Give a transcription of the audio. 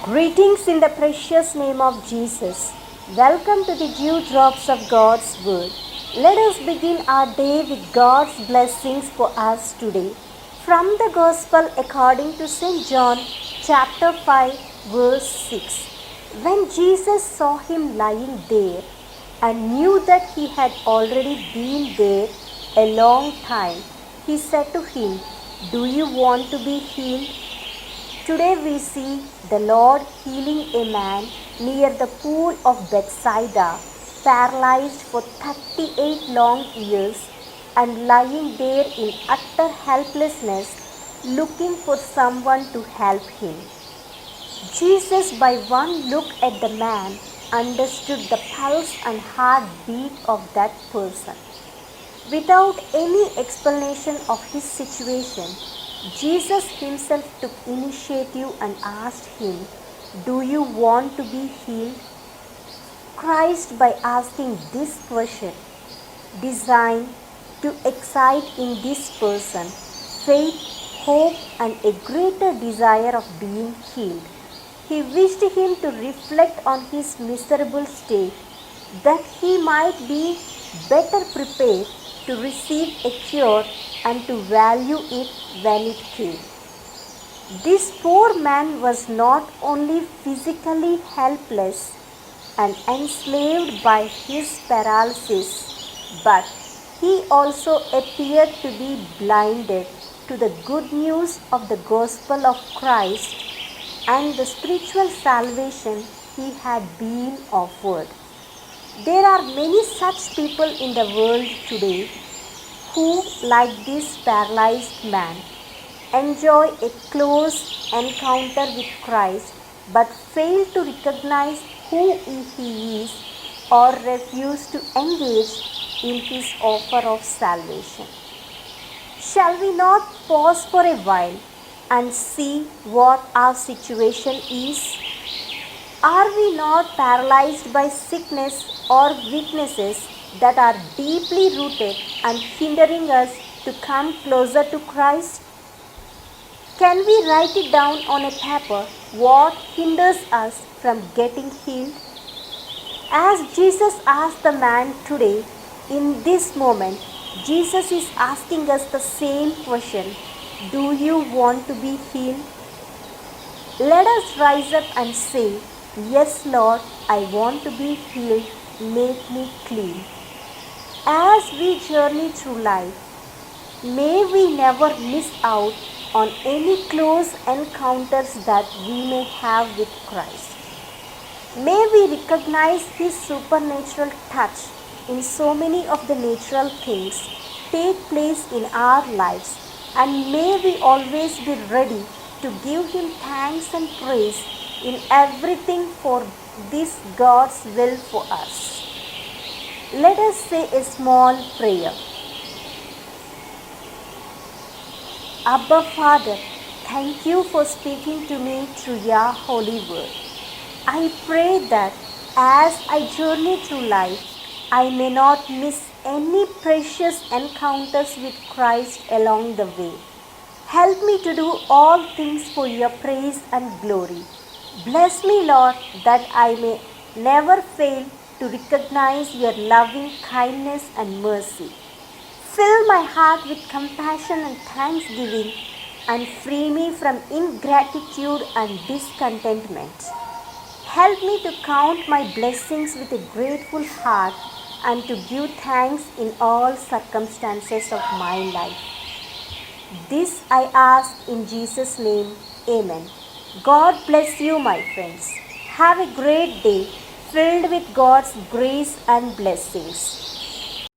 Greetings in the precious name of Jesus. Welcome to the dew drops of God's Word. Let us begin our day with God's blessings for us today. From the Gospel according to St. John, chapter 5, verse 6. When Jesus saw him lying there and knew that he had already been there a long time, he said to him, "Do you want to be healed?" Today we see the Lord healing a man near the pool of Bethsaida, paralyzed for 38 long years and lying there in utter helplessness, looking for someone to help him. Jesus, by one look at the man, understood the pulse and heartbeat of that person. Without any explanation of his situation, Jesus himself took initiative and asked him, "Do you want to be healed?" Christ, by asking this question, designed to excite in this person faith, hope, and a greater desire of being healed. He wished him to reflect on his miserable state, that he might be better prepared to receive a cure and to value it when it came. This poor man was not only physically helpless and enslaved by his paralysis, but he also appeared to be blinded to the good news of the gospel of Christ and the spiritual salvation he had been offered. There are many such people in the world today who, like this paralyzed man, enjoy a close encounter with Christ but fail to recognize who he is or refuse to engage in his offer of salvation. Shall we not pause for a while and see what our situation is? Are we not paralyzed by sickness or weaknesses that are deeply rooted and hindering us to come closer to Christ? Can we write it down on a paper what hinders us from getting healed? As Jesus asked the man today, in this moment, Jesus is asking us the same question. Do you want to be healed? Let us rise up and say, "Yes, Lord, I want to be healed. Make me clean." As we journey through life, may we never miss out on any close encounters that we may have with Christ. May we recognize His supernatural touch in so many of the natural things take place in our lives, and may we always be ready to give Him thanks and praise in everything, for this God's will for us. Let us say a small prayer. Abba Father, thank you for speaking to me through your holy word. I pray that as I journey through life, I may not miss any precious encounters with Christ along the way. Help me to do all things for your praise and glory. Bless me, Lord, that I may never fail to recognize your loving kindness and mercy. Fill my heart with compassion and thanksgiving, and free me from ingratitude and discontentment. Help me to count my blessings with a grateful heart and to give thanks in all circumstances of my life. This I ask in Jesus' name. Amen. God bless you, my friends. Have a great day filled with God's grace and blessings.